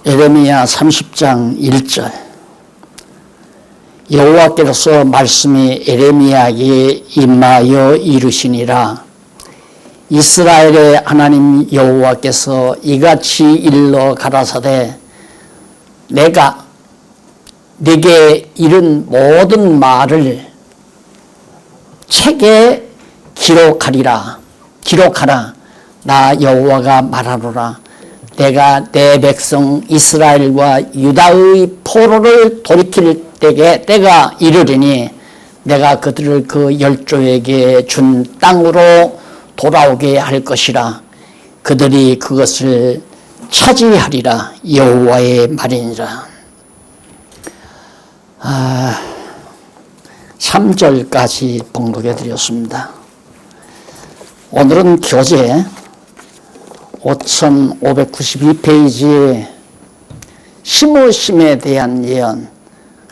예레미야 30장 1절. 여호와께서 말씀이 예레미야에게 임하여 이르시니라. 이스라엘의 하나님 여호와께서 이같이 일러 가라사대 내가 네게 이른 모든 말을 책에 기록하라. 나 여호와가 말하노라. 내가 내 백성 이스라엘과 유다의 포로를 돌이킬 때가 이르리니 내가 그들을 그 열조에게 준 땅으로 돌아오게 할 것이라. 그들이 그것을 차지하리라. 여호와의 말이니라. 3절까지 봉독해 드렸습니다. 오늘은 교재 5592페이지에 심으심에 대한 예언,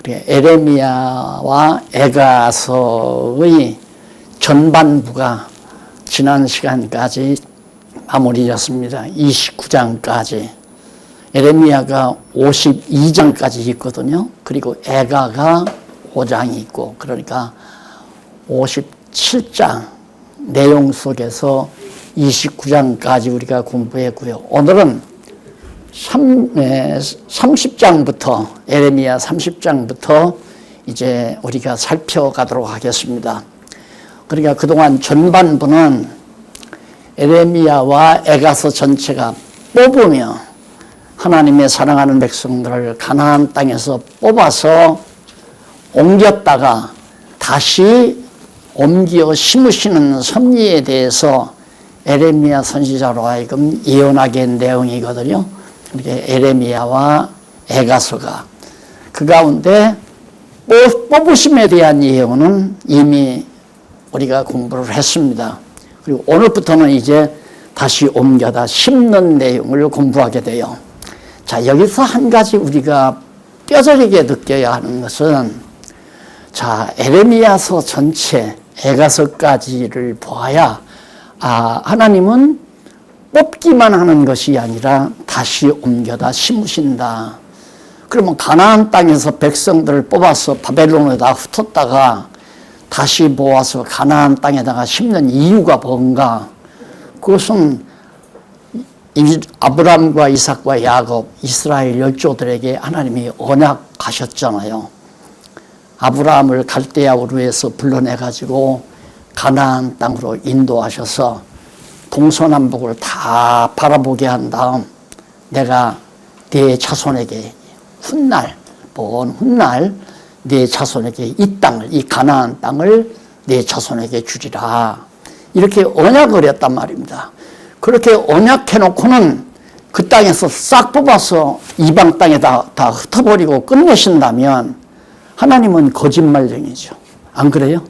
에레미야와 에가서의 전반부가 지난 시간까지 마무리였습니다. 29장까지. 에레미야가 52장까지 있거든요. 그리고 에가가 5장이 있고, 그러니까 57장 내용 속에서 29장까지 우리가 공부했고요. 오늘은 30장부터, 에레미야 30장부터 이제 우리가 살펴가도록 하겠습니다. 그러니까 그동안 전반부는 에레미야와 에가서 전체가 뽑으며 하나님의 사랑하는 백성들을 가나안 땅에서 뽑아서 옮겼다가 다시 옮겨 심으시는 섭리에 대해서 에레미야 선지자로 하여금 예언하게 한 내용이거든요. 이렇게 에레미야와 에가서가 그 가운데 뽑으심에 대한 예언은 이미 우리가 공부를 했습니다. 그리고 오늘부터는 이제 다시 옮겨다 심는 내용을 공부하게 돼요. 자, 여기서 한 가지 우리가 뼈저리게 느껴야 하는 것은, 자, 에레미야서 전체 에가서까지를 보아야 하나님은 뽑기만 하는 것이 아니라 다시 옮겨다 심으신다. 그러면 가나안 땅에서 백성들을 뽑아서 바벨론에다 흩었다가 다시 모아서 가나안 땅에다가 심는 이유가 뭔가? 그것은 아브라함과 이삭과 야곱, 이스라엘 열조들에게 하나님이 언약하셨잖아요. 아브라함을 갈대아 우르에서 불러내가지고 가나안 땅으로 인도하셔서 동서남북을 다 바라보게 한 다음 내가 네 자손에게 먼 훗날 네 자손에게 이 땅을, 이 가나안 땅을 네 자손에게 주리라. 이렇게 언약을 했단 말입니다. 그렇게 언약해놓고는 그 땅에서 싹 뽑아서 이방 땅에다 다 흩어버리고 끝내신다면 하나님은 거짓말쟁이죠. 안 그래요?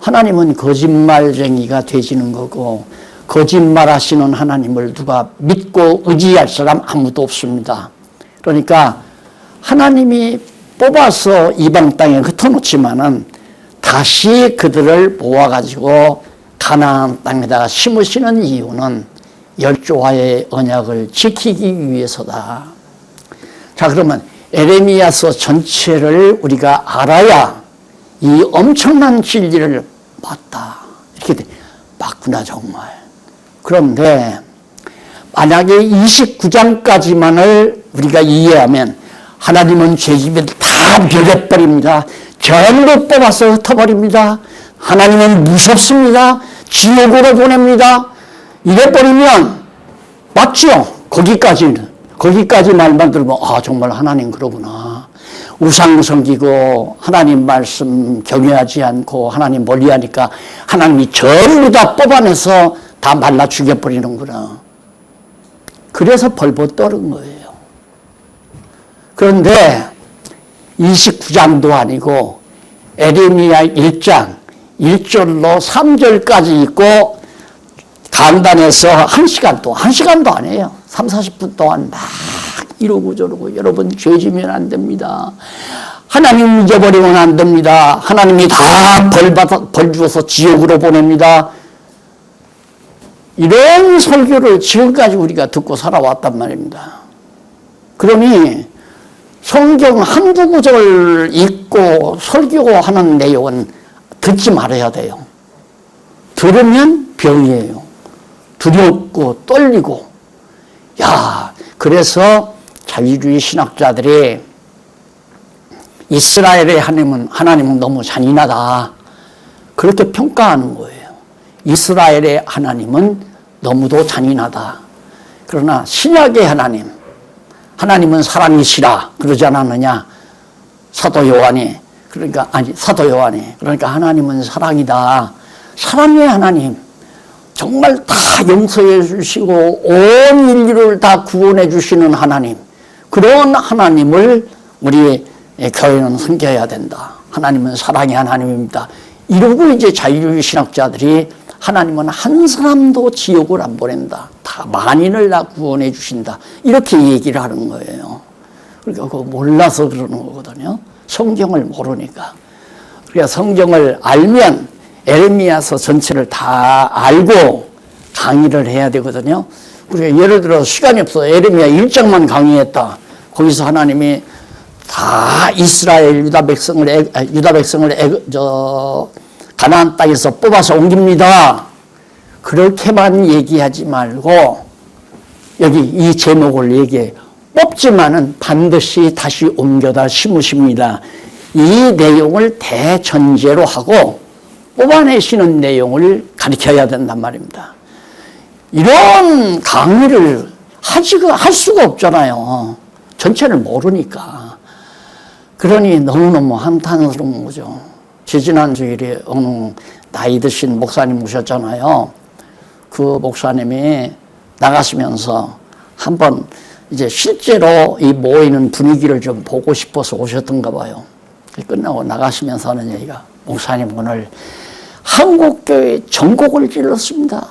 하나님은 거짓말쟁이가 되시는 거고, 거짓말하시는 하나님을 누가 믿고 의지할 사람 아무도 없습니다. 그러니까 하나님이 뽑아서 이방 땅에 흩어놓지만은 다시 그들을 모아가지고 가나안 땅에다가 심으시는 이유는 열조와의 언약을 지키기 위해서다. 자, 그러면 에레미야서 전체를 우리가 알아야 이 엄청난 진리를 맞다. 이렇게 맞구나 정말. 그런데 만약에 29장까지만을 우리가 이해하면 하나님은 죄집을 다 멸해버립니다. 전부 뽑아서 흩어버립니다. 하나님은 무섭습니다. 지옥으로 보냅니다. 이래버리면 맞죠? 거기까지 말만 들으면 정말 하나님 그러구나. 우상 섬기고 하나님 말씀 경외하지 않고 하나님 멀리하니까 하나님이 전부 다 뽑아내서 다 말라 죽여버리는구나. 그래서 벌벌 떠는 거예요. 그런데 29장도 아니고 에레미야 1장 1절로 3절까지 있고 간단해서 1시간도 아니에요. 30-40분 동안 막 이러고 저러고 여러분 죄지면 안 됩니다. 하나님 잊어버리면 안 됩니다. 하나님이 다 벌 주어서 지옥으로 보냅니다. 이런 설교를 지금까지 우리가 듣고 살아왔단 말입니다. 그러니 성경 한두 구절 읽고 설교하는 내용은 듣지 말아야 돼요. 들으면 병이에요. 두렵고 떨리고. 야, 그래서 자유주의 신학자들이 이스라엘의 하나님은 너무 잔인하다. 그렇게 평가하는 거예요. 이스라엘의 하나님은 너무도 잔인하다. 그러나 신약의 하나님은 사랑이시라 그러지 않았느냐? 사도 요한이. 그러니까 하나님은 사랑이다. 사랑의 하나님. 정말 다 용서해 주시고 온 인류를 다 구원해 주시는 하나님. 그런 하나님을 우리 교회는 섬겨야 된다. 하나님은 사랑의 하나님입니다. 이러고 이제 자유주의 신학자들이 하나님은 한 사람도 지옥을 안 보낸다. 다 만인을 다 구원해 주신다. 이렇게 얘기를 하는 거예요. 그러니까 그거 몰라서 그러는 거거든요. 성경을 모르니까. 그러니까 성경을 알면 에레미야서 전체를 다 알고 강의를 해야 되거든요. 우리가 예를 들어 시간이 없어 에레미야 1장만 강의했다. 거기서 하나님이 다 이스라엘 유다 백성을 가나안 땅에서 뽑아서 옮깁니다. 그렇게만 얘기하지 말고 여기 이 제목을 얘기해. 뽑지만은 반드시 다시 옮겨다 심으십니다. 이 내용을 대전제로 하고 뽑아내시는 내용을 가르쳐야 된단 말입니다. 이런 강의를 할 수가 없잖아요. 전체를 모르니까. 그러니 너무너무 한탄스러운 거죠. 지지난 주일에 어느 나이 드신 목사님 오셨잖아요. 그 목사님이 나가시면서 한번 이제 실제로 이 모이는 분위기를 좀 보고 싶어서 오셨던가 봐요. 끝나고 나가시면서 하는 얘기가 목사님 오늘 한국교회 전곡을 찔렀습니다.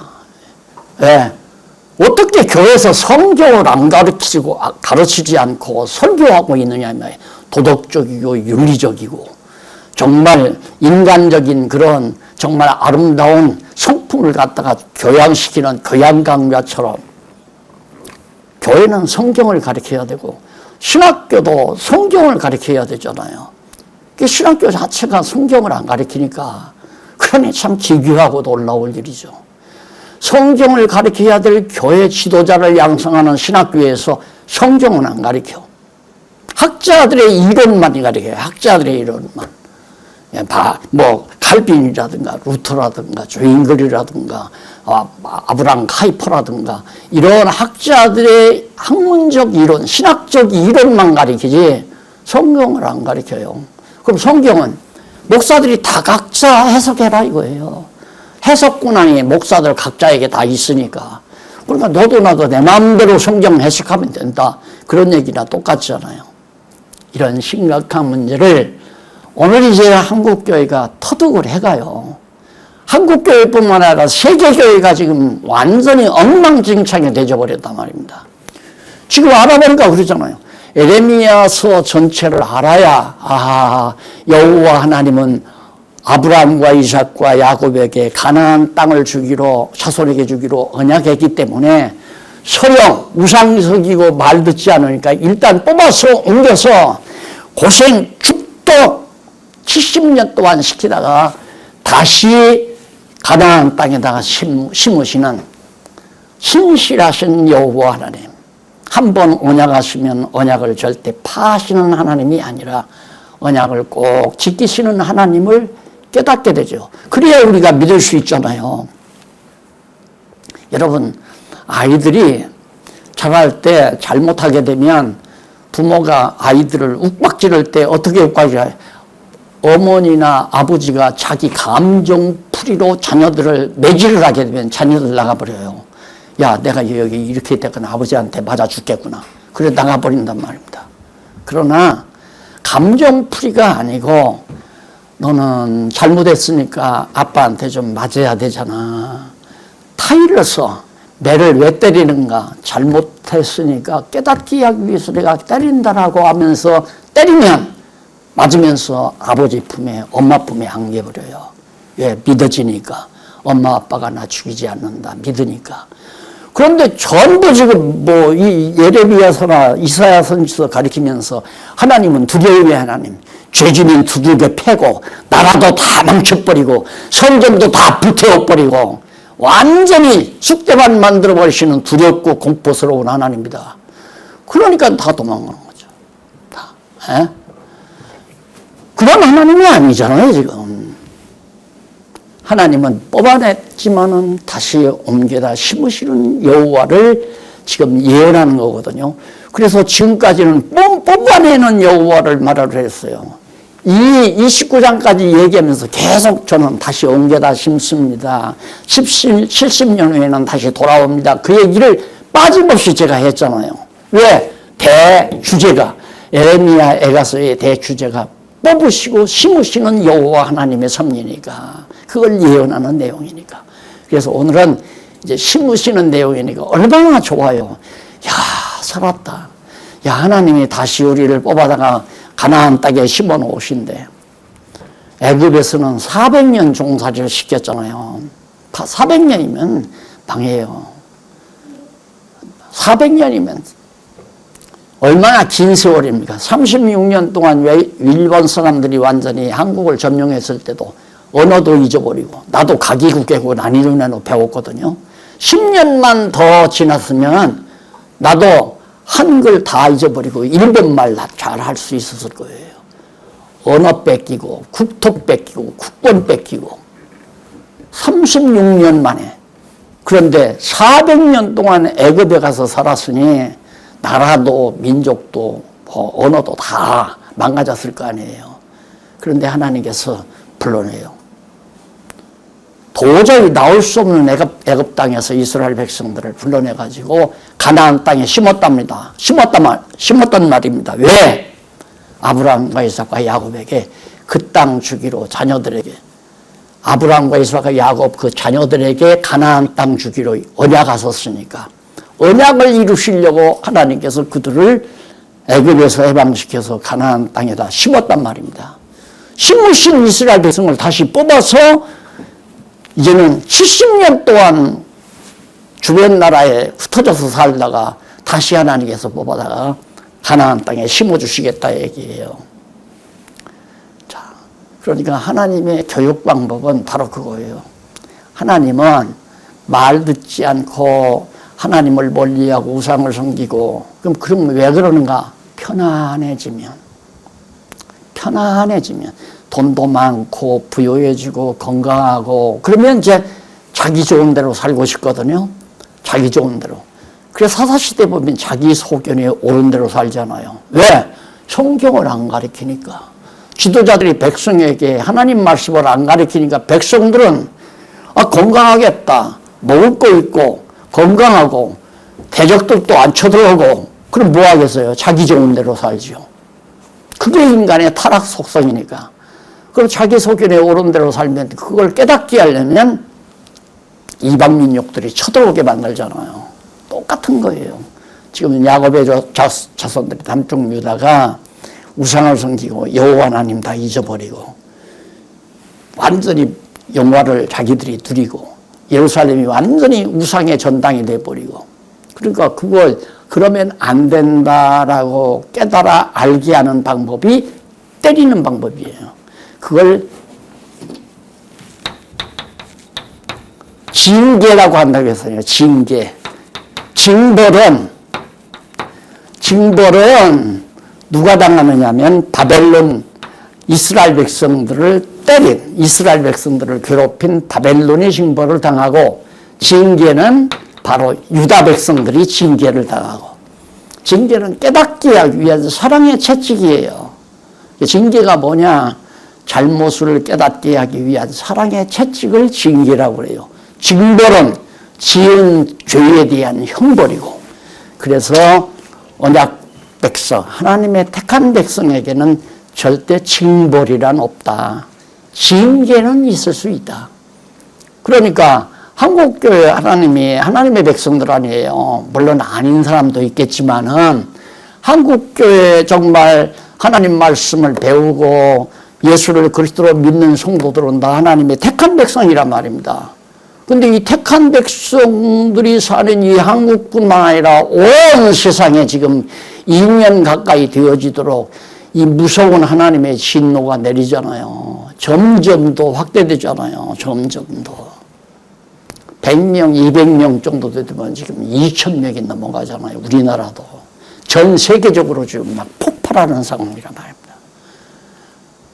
네. 어떻게 교회에서 성경을 안 가르치지 않고 설교하고 있느냐 말이에요. 도덕적이고 윤리적이고 정말 인간적인 그런 정말 아름다운 성품을 갖다가 교양시키는 교양 강좌처럼 교회는 성경을 가르쳐야 되고 신학교도 성경을 가르쳐야 되잖아요. 신학교 자체가 성경을 안 가르치니까 그러니 참 기괴하고 놀라울 일이죠. 성경을 가르쳐야 될 교회 지도자를 양성하는 신학교에서 성경은 안 가르쳐. 학자들의 이론만 가르쳐요. 학자들의 이론만. 칼빈이라든가 루터라든가 조잉글이라든가 아브라함 카이퍼라든가 이런 학자들의 학문적 이론, 신학적 이론만 가르치지 성경을 안 가르쳐요. 그럼 성경은 목사들이 다 각자 해석해라 이거예요. 해석 권한이 목사들 각자에게 다 있으니까. 그러니까 너도 나도 내 마음대로 성경 해석하면 된다. 그런 얘기나 똑같잖아요. 이런 심각한 문제를 오늘 이제 한국교회가 터득을 해가요. 한국교회뿐만 아니라 세계교회가 지금 완전히 엉망진창이 되어버렸단 말입니다. 지금 알아보니까 그러잖아요. 에레미야서 전체를 알아야 여호와 하나님은 아브라함과 이삭과 야곱에게 가나안 땅을 주기로 자손에게 주기로 언약했기 때문에 서령 우상석이고 말 듣지 않으니까 일단 뽑아서 옮겨서 고생 죽도 70년 동안 시키다가 다시 가나안 땅에다가 심으시는 신실하신 여호와 하나님. 한번 언약하시면 언약을 절대 파하시는 하나님이 아니라 언약을 꼭 지키시는 하나님을 깨닫게 되죠. 그래야 우리가 믿을 수 있잖아요. 여러분, 아이들이 자랄 때 잘못하게 되면 부모가 아이들을 욱박지를 때 어떻게 욱박지를 어머니나 아버지가 자기 감정풀이로 자녀들을 매질을 하게 되면 자녀들 나가버려요. 야, 내가 여기 이렇게 됐거나 아버지한테 맞아 죽겠구나. 그래 나가버린단 말입니다. 그러나 감정풀이가 아니고 너는 잘못했으니까 아빠한테 좀 맞아야 되잖아. 타일러서 매를 왜 때리는가? 잘못했으니까 깨닫게 하기 위해서 내가 때린다라고 하면서 때리면 맞으면서 아버지 품에 엄마 품에 안겨버려요. 왜? 믿어지니까. 엄마 아빠가 나 죽이지 않는다. 믿으니까. 그런데 전부 지금 뭐 이 예레미야서나 이사야 선지서 가리키면서 하나님은 두려움의 하나님, 죄지면 두들겨 패고 나라도 다 망쳐버리고 성전도 다 불태워버리고 완전히 쑥대만 만들어버리시는 두렵고 공포스러운 하나님입니다. 그러니까 다 도망가는 거죠. 다. 에? 그런 하나님이 아니잖아요, 지금. 하나님은 뽑아냈지만은 다시 옮겨다 심으시는 여호와를 지금 예언하는 거거든요. 그래서 지금까지는 뽑아내는 여호와를 말을 했어요. 이 29장까지 얘기하면서 계속 저는 다시 옮겨다 심습니다. 70년 후에는 다시 돌아옵니다. 그 얘기를 빠짐없이 제가 했잖아요. 왜? 대주제가, 예레미야 에가서의 대주제가 뽑으시고 심으시는 여호와 하나님의 섭리니까, 그걸 예언하는 내용이니까. 그래서 오늘은 이제 심으시는 내용이니까 얼마나 좋아요. 야, 살았다. 야, 하나님이 다시 우리를 뽑아다가 가나안 땅에 심어 놓으신대. 애굽에서는 400년 종살이를 시켰잖아요. 400년이면 망해요. 400년이면 얼마나 긴 세월입니까? 36년 동안 일본 사람들이 완전히 한국을 점령했을 때도 언어도 잊어버리고, 나도 가기국계고 난이론에도 배웠거든요. 10년만 더 지났으면 나도 한글 다 잊어버리고 일본말 잘 할 수 있었을 거예요. 언어 뺏기고 국토 뺏기고 국권 뺏기고 36년 만에. 그런데 400년 동안 애굽에 가서 살았으니 나라도 민족도 언어도 다 망가졌을 거 아니에요. 그런데 하나님께서 불러내요. 도저히 나올 수 없는 애굽 땅에서 이스라엘 백성들을 불러내가지고 가나안 땅에 심었답니다. 심었단 말입니다. 왜? 아브라함과 이삭과 야곱에게 그 땅 주기로, 자녀들에게, 아브라함과 이삭과 야곱 그 자녀들에게 가나안 땅 주기로 언약하셨으니까 언약을 이루시려고 하나님께서 그들을 애굽에서 해방시켜서 가나안 땅에다 심었단 말입니다. 심으신 이스라엘 백성을 다시 뽑아서 이제는 70년 동안 주변 나라에 흩어져서 살다가 다시 하나님께서 뽑아다가 가나안 땅에 심어주시겠다 얘기예요. 자, 그러니까 하나님의 교육 방법은 바로 그거예요. 하나님은 말 듣지 않고 하나님을 멀리하고 우상을 섬기고, 그럼 왜 그러는가? 편안해지면 돈도 많고 부유해지고 건강하고 그러면 이제 자기 좋은 대로 살고 싶거든요. 자기 좋은 대로. 그래서 사사시대 보면 자기 소견에 옳은 대로 살잖아요. 왜? 성경을 안 가르치니까. 지도자들이 백성에게 하나님 말씀을 안 가르치니까 백성들은 건강하겠다. 먹을 거 있고 건강하고 대적들도 안 쳐들어오고 그럼 뭐 하겠어요? 자기 좋은 대로 살지요. 그게 인간의 타락 속성이니까. 그럼 자기 소견에 옳은 대로 살면 그걸 깨닫게 하려면 이방 민족들이 쳐들어오게 만들잖아요. 똑같은 거예요. 지금 야곱의 자손들이 남쪽 유다가 우상을 섬기고 여호와 하나님 다 잊어버리고 완전히 영화를 자기들이 누리고 예루살렘이 완전히 우상의 전당이 돼버리고, 그러니까 그걸 그러면 안 된다라고 깨달아 알게 하는 방법이 때리는 방법이에요. 그걸 징계라고 한다고 했어요. 징계. 징벌은 누가 당하느냐면 바벨론 이스라엘 백성들을 때린, 이스라엘 백성들을 괴롭힌 바벨론이 징벌을 당하고, 징계는 바로 유다 백성들이 징계를 당하고, 징계는 깨닫게 하기 위한 사랑의 채찍이에요. 징계가 뭐냐? 잘못을 깨닫게 하기 위한 사랑의 채찍을 징계라고 그래요. 징벌은 지은 죄에 대한 형벌이고, 그래서 언약 백성, 하나님의 택한 백성에게는 절대 징벌이란 없다. 징계는 있을 수 있다. 그러니까 한국교회 하나님의 백성들 아니에요. 물론 아닌 사람도 있겠지만은 한국교회 정말 하나님 말씀을 배우고 예수를 그리스도로 믿는 성도들은 다 하나님의 택한 백성이란 말입니다. 근데 이 택한 백성들이 사는 이 한국뿐만 아니라 온 세상에 지금 2년 가까이 되어지도록 이 무서운 하나님의 진노가 내리잖아요. 점점 더 확대되잖아요. 점점 더. 100명, 200명 정도 되면 지금 2,000명이 넘어가잖아요. 우리나라도. 전 세계적으로 지금 막 폭발하는 상황이란 말입니다.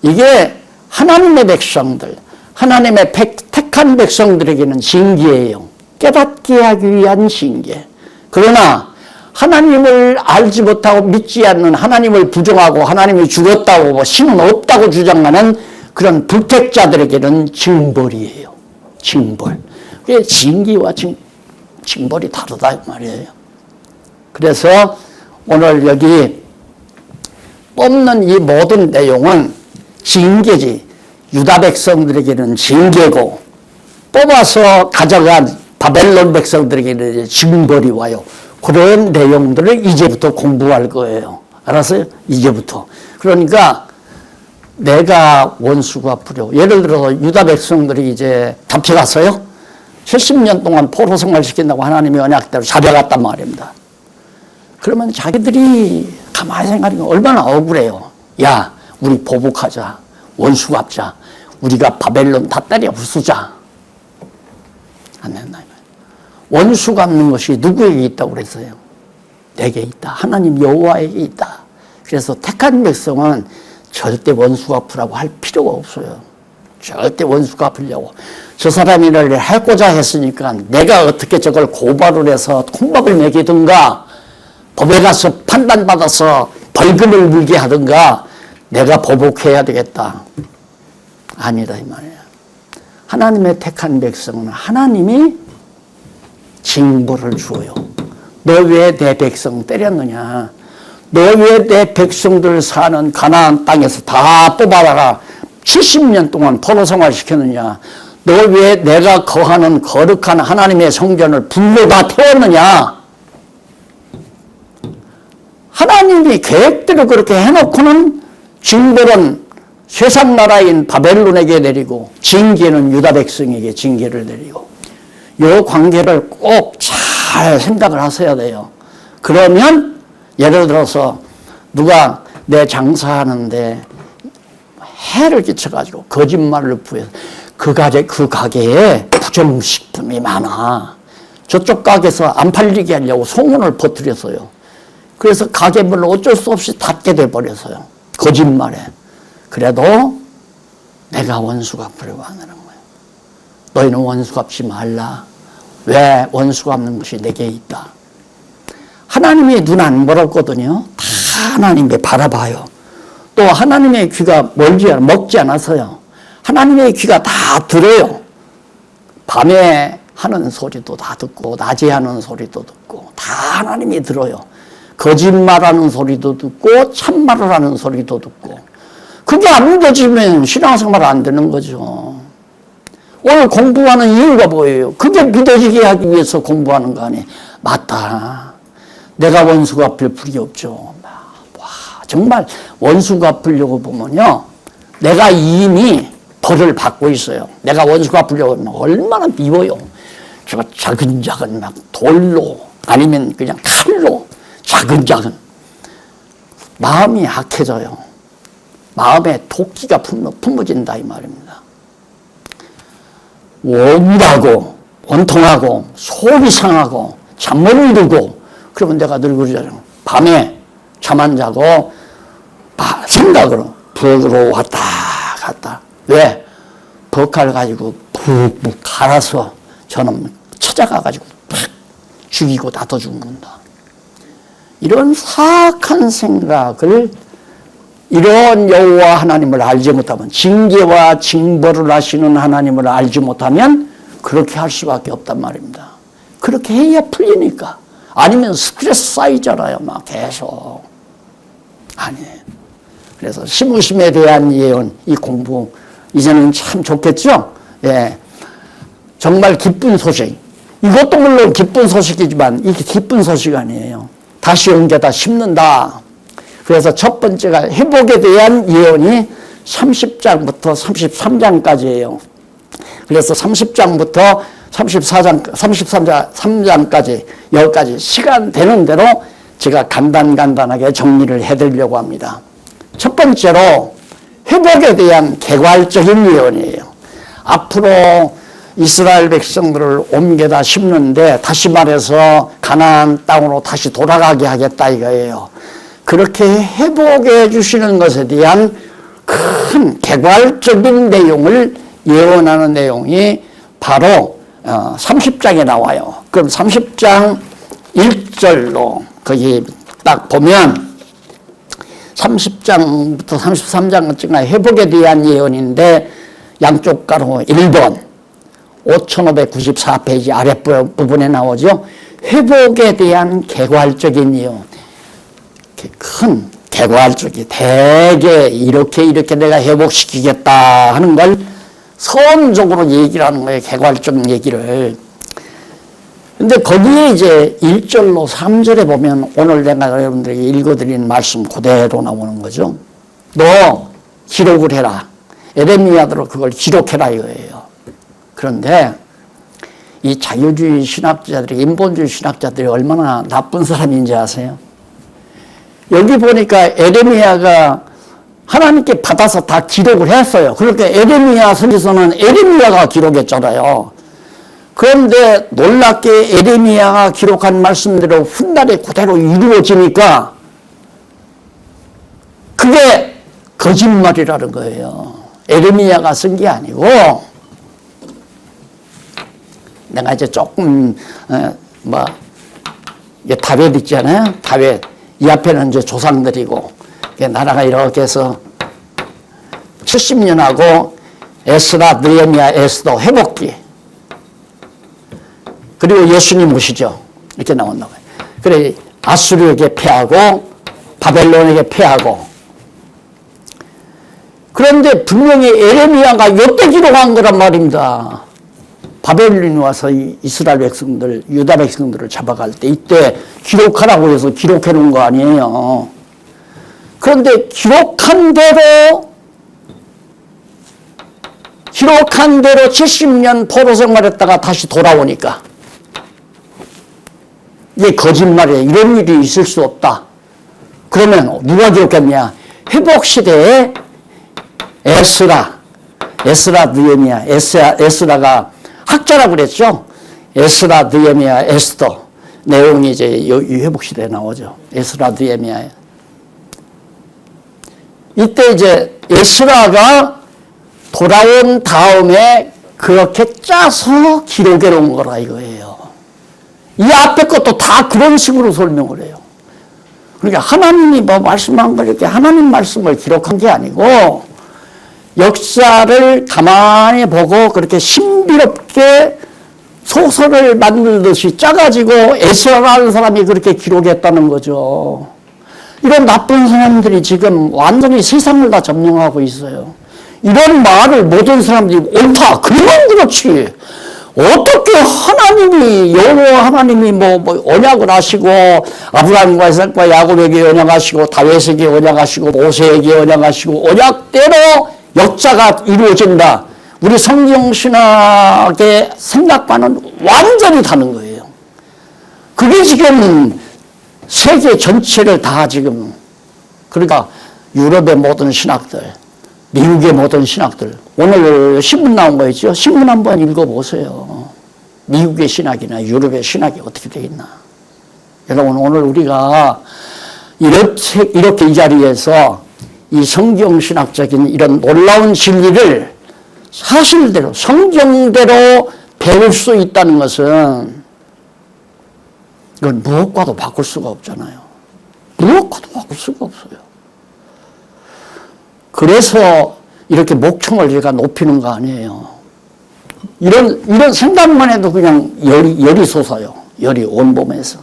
이게 하나님의 백성들, 하나님의 택한 백성들에게는 징계예요. 깨닫게 하기 위한 징계. 그러나 하나님을 알지 못하고 믿지 않는, 하나님을 부정하고 하나님이 죽었다고 신은 없다고 주장하는 그런 불택자들에게는 징벌이에요. 징벌. 그게 징계와 징벌이 다르다 이 말이에요. 그래서 오늘 여기 뽑는 이 모든 내용은 징계지. 유다 백성들에게는 징계고 뽑아서 가져간 바벨론 백성들에게는 징벌이 와요. 그런 내용들을 이제부터 공부할 거예요. 알았어요? 이제부터. 그러니까 내가 원수가 부려. 예를 들어서 유다 백성들이 이제 잡혀갔어요. 70년 동안 포로 생활 시킨다고 하나님의 언약대로 잡아갔단 말입니다. 그러면 자기들이 가만히 생각하면 얼마나 억울해요. 야, 우리 보복하자. 원수 갚자. 우리가 바벨론 다 때려 부수자. 안 된다. 원수 갚는 것이 누구에게 있다고 그랬어요? 내게 있다. 하나님 여호와에게 있다. 그래서 택한 백성은 절대 원수 갚으라고 할 필요가 없어요. 절대 원수 갚으려고. 저 사람이 이를 하고자 했으니까 내가 어떻게 저걸 고발을 해서 콩밥을 먹이든가 법에 가서 판단받아서 벌금을 물게 하든가 내가 보복해야 되겠다. 아니다 이 말이에요. 하나님의 택한 백성은 하나님이 징벌을 주어요. 너 왜 내 백성 때렸느냐? 너 왜 내 백성들 사는 가나안 땅에서 다 뽑아다가 70년 동안 포로 생활 시켰느냐? 너 왜 내가 거하는 거룩한 하나님의 성전을 불로 다 태웠느냐? 하나님이 계획대로 그렇게 해놓고는 징벌은 세상 나라인 바벨론에게 내리고 징계는 유다 백성에게 징계를 내리고 이 관계를 꼭 잘 생각을 하셔야 돼요. 그러면 예를 들어서 누가 내 장사하는데 해를 끼쳐가지고 거짓말을 부해서 그 가게에 부정식품이 많아. 저쪽 가게에서 안 팔리게 하려고 소문을 퍼뜨렸어요. 그래서 가게물을 어쩔 수 없이 닫게 돼버렸어요. 거짓말에. 그래도 내가 원수 갚으려고 하는 거예요. 너희는 원수 갚지 말라. 왜? 원수 갚는 것이 내게 있다. 하나님의 눈 안 멀었거든요. 다 하나님께 바라봐요. 또 하나님의 귀가 먹지 않아서요. 하나님의 귀가 다 들어요. 밤에 하는 소리도 다 듣고 낮에 하는 소리도 듣고 다 하나님이 들어요. 거짓말하는 소리도 듣고 참말을 하는 소리도 듣고 그게 안 믿어지면 신앙생활 안 되는 거죠. 오늘 공부하는 이유가 뭐예요? 그게 믿어지게 하기 위해서 공부하는 거 아니에요? 맞다. 내가 원수 갚을 불이 없죠. 와, 정말 원수 갚으려고 보면요. 내가 이미 벌을 받고 있어요. 내가 원수 갚으려고 하면 얼마나 미워요. 제가 작은 막 돌로 아니면 그냥 칼로 작은 마음이 약해져요. 마음에 도끼가 품어진다 이 말입니다. 우울하고 원통하고 속이 상하고 잠 못 이루고 그러면 내가 늘 그러잖아요. 밤에 잠 안 자고 생각으로 벽으로 왔다 갔다. 왜? 벽칼 가지고 푹푹 갈아서 저는 찾아가가지고 팍 죽이고 나도 죽는다. 이런 사악한 생각을 이런 여호와 하나님을 알지 못하면 징계와 징벌을 하시는 하나님을 알지 못하면 그렇게 할 수밖에 없단 말입니다. 그렇게 해야 풀리니까. 아니면 스트레스 쌓이잖아요. 막 계속. 아니에요. 그래서 시무심에 대한 예언, 이 공부 이제는 참 좋겠죠? 예. 정말 기쁜 소식. 이것도 물론 기쁜 소식이지만 이게 기쁜 소식 아니에요. 다시 옮겨다 심는다. 그래서 첫 번째가 회복에 대한 예언이 30장부터 33장까지예요. 그래서 30장부터 34장, 33장까지 여기까지 시간 되는 대로 제가 간단하게 정리를 해드리려고 합니다. 첫 번째로 회복에 대한 개괄적인 예언이에요. 앞으로 이스라엘 백성들을 옮겨다 심는데 다시 말해서 가나안 땅으로 다시 돌아가게 하겠다 이거예요. 그렇게 회복해 주시는 것에 대한 큰 개괄적인 내용을 예언하는 내용이 바로 30장에 나와요. 그럼 30장 1절로 거기 딱 보면 30장부터 33장까지가 회복에 대한 예언인데 양쪽 가로 1번 5594페이지 아랫부분에 나오죠. 회복에 대한 개괄적인 예언. 큰 개괄적이 대개 이렇게 내가 회복시키겠다 하는 걸 선적으로 얘기를 하는 거예요. 개괄적 얘기를. 근데 거기에 이제 1절로 3절에 보면 오늘 내가 여러분들에게 읽어드린 말씀 그대로 나오는 거죠. 너 기록을 해라. 에레미야대로 그걸 기록해라 이거예요. 그런데 이 자유주의 신학자들이, 인본주의 신학자들이 얼마나 나쁜 사람인지 아세요? 여기 보니까 에레미야가 하나님께 받아서 다 기록을 했어요. 그러니까 에레미야 선지서는 에레미야가 기록했잖아요. 그런데 놀랍게 에레미야가 기록한 말씀대로 훗날에 그대로 이루어지니까 그게 거짓말이라는 거예요. 에레미야가 쓴 게 아니고, 내가 이제 조금 다윗 있잖아요. 다윗 이 앞에는 이제 조상들이고 나라가 이렇게 해서 70년하고 에스라, 느헤미야, 에스더 회복기, 그리고 예수님 오시죠. 이렇게 나온다고 해요. 그래 아수르에게 패하고 바벨론에게 패하고. 그런데 분명히 에레미야가 이때 기록한 거란 말입니다. 바벨론이 와서 이스라엘 백성들, 유다 백성들을 잡아갈 때 이때 기록하라고 해서 기록해 놓은 거 아니에요. 그런데 기록한 대로 70년 포로 생활했다가 다시 돌아오니까 이게 거짓말이에요. 이런 일이 있을 수 없다. 그러면 누가 기록했냐? 회복시대에 에스라, 느헤미야, 에스라가 학자라고 그랬죠. 에스라, 느헤미야, 에스더 내용이 이제 이 회복시대에 나오죠. 에스라, 느헤미야. 이때 이제 에스라가 돌아온 다음에 그렇게 짜서 기록해 놓은 거라 이거예요. 이 앞에 것도 다 그런 식으로 설명을 해요. 그러니까 하나님이 뭐 말씀한 걸 이렇게 하나님 말씀을 기록한 게 아니고 역사를 가만히 보고 그렇게 신비롭게 소설을 만들듯이 짜가지고 에스라라는 사람이 그렇게 기록했다는 거죠. 이런 나쁜 사람들이 지금 완전히 세상을 다 점령하고 있어요. 이런 말을 모든 사람들이 옳다. 그러면 그렇지. 어떻게 하나님이, 여호와 하나님이 뭐 언약을 하시고 아브라함과 이삭과 야곱에게 언약하시고 다윗에게 언약하시고 모세에게 언약하시고 언약대로 역사가 이루어진다. 우리 성경신학의 생각과는 완전히 다른 거예요. 그게 지금 세계 전체를 다 지금, 그러니까 유럽의 모든 신학들, 미국의 모든 신학들, 오늘 신문 나온 거 있죠? 신문 한번 읽어보세요. 미국의 신학이나 유럽의 신학이 어떻게 되어 있나. 여러분, 오늘 우리가 이렇게 이 자리에서 이 성경신학적인 이런 놀라운 진리를 사실대로, 성경대로 배울 수 있다는 것은 이건 무엇과도 바꿀 수가 없잖아요. 무엇과도 바꿀 수가 없어요. 그래서 이렇게 목청을 제가 높이는 거 아니에요. 이런 생각만 해도 그냥 열이 솟아요. 열이 온몸에서.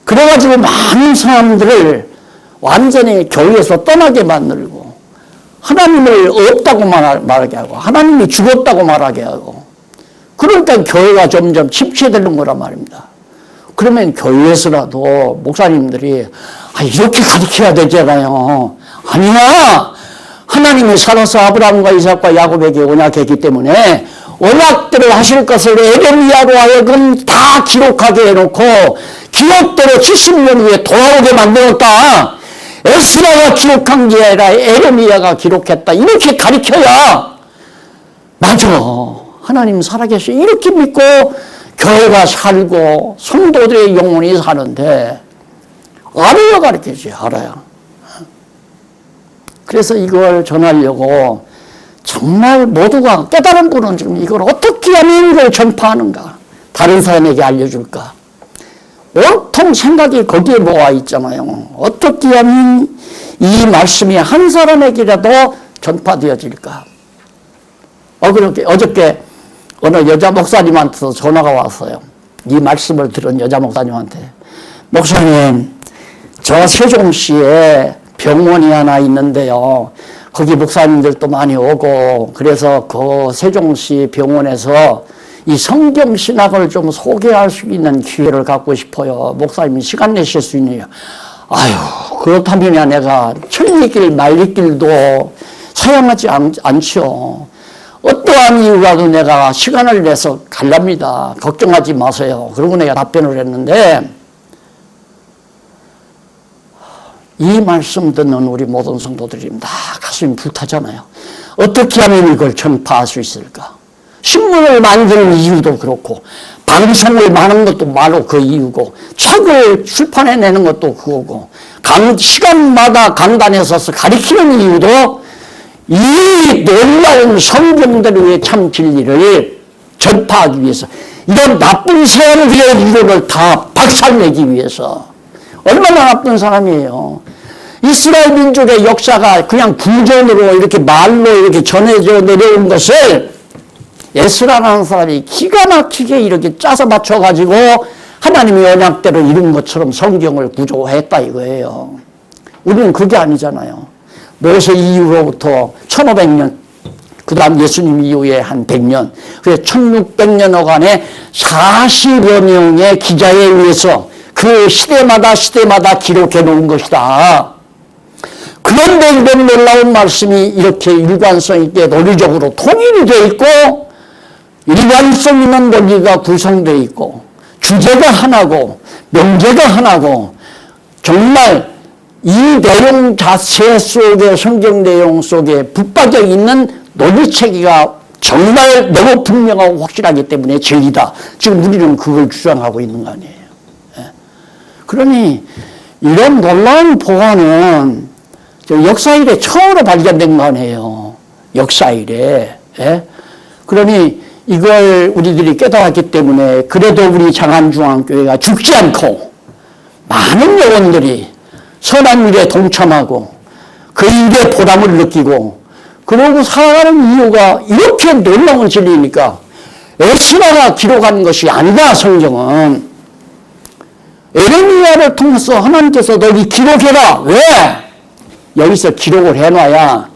그래가지고 많은 사람들을 완전히 교회에서 떠나게 만들고 하나님을 없다고 말하게 하고 하나님이 죽었다고 말하게 하고 그러니까 교회가 점점 침체되는 거란 말입니다. 그러면 교회에서라도 목사님들이 이렇게 가르쳐야 되잖아요. 아니야. 하나님이 살아서 아브라함과 이삭과 야곱에게 언약했기 때문에 언약대로 하실 것을 에레미야로 하여금 다 기록하게 해놓고 기록대로 70년 후에 돌아오게 만들었다. 에스라가 기록한 게 아니라 에레미야가 기록했다. 이렇게 가르쳐야 맞아. 하나님 살아계셔. 이렇게 믿고 교회가 살고 성도들의 영혼이 사는데 알아야 가르쳐줘요. 알아야. 그래서 이걸 전하려고 정말 모두가 깨달은 분은 지금 이걸 어떻게 하면 이걸 전파하는가, 다른 사람에게 알려줄까, 온통 생각이 거기에 모아 있잖아요. 어떻게 하면 이 말씀이 한 사람에게라도 전파되어질까. 어저께 어느 여자 목사님한테서 전화가 왔어요. 이 말씀을 들은 여자 목사님한테, 목사님, 저 세종시에 병원이 하나 있는데요, 거기 목사님들도 많이 오고 그래서 그 세종시 병원에서 이 성경신학을 좀 소개할 수 있는 기회를 갖고 싶어요. 목사님이 시간 내실 수 있느냐. 아유, 그렇다면 내가 천리길 말리길도 사용하지 않죠. 어떠한 이유라도 내가 시간을 내서 갈랍니다. 걱정하지 마세요. 그러고 내가 답변을 했는데, 이 말씀 듣는 우리 모든 성도들이 다 가슴이 불타잖아요. 어떻게 하면 이걸 전파할 수 있을까? 신문을 만드는 이유도 그렇고, 방송을 많은 것도 바로 그 이유고, 책을 출판해내는 것도 그거고, 시간마다 강단에 서서 가르치는 이유도 이 놀라운 성경대로의 참 진리를 전파하기 위해서, 이런 나쁜 사람들의 이론을 다 박살내기 위해서. 얼마나 나쁜 사람이에요. 이스라엘 민족의 역사가 그냥 구전으로 이렇게 말로 이렇게 전해져 내려온 것을 에스라라는 사람이 기가 막히게 이렇게 짜서 맞춰가지고 하나님의 언약대로 이룬 것처럼 성경을 구조했다 이거예요. 우리는 그게 아니잖아요. 모세 이후로부터 1500년, 그 다음 예수님 이후에 한 100년, 그래서 1600년여간의 40여 명의 기자에 의해서 그 시대마다 기록해 놓은 것이다. 그런데 이런 놀라운 말씀이 이렇게 일관성 있게 논리적으로 통일이 되어 있고, 일관성 있는 논리가 구성되어 있고, 주제가 하나고 명제가 하나고, 정말 이 내용 자체 속에, 성경 내용 속에 붙박여 있는 논리체계가 정말 너무 분명하고 확실하기 때문에 진리다. 지금 우리는 그걸 주장하고 있는 거 아니에요. 그러니 이런 놀라운 보안은 역사 이래 처음으로 발견된 거 아니에요. 역사 이래. 그러니 이걸 우리들이 깨달았기 때문에 그래도 우리 장안중앙교회가 죽지 않고 많은 영혼들이 선한 일에 동참하고 그 일에 보람을 느끼고 그러고 살아가는 이유가 이렇게 놀라운 진리니까, 에스라가 기록한 것이 아니다. 성경은 에레미야를 통해서 하나님께서 너희 기록해라. 왜? 여기서 기록을 해놔야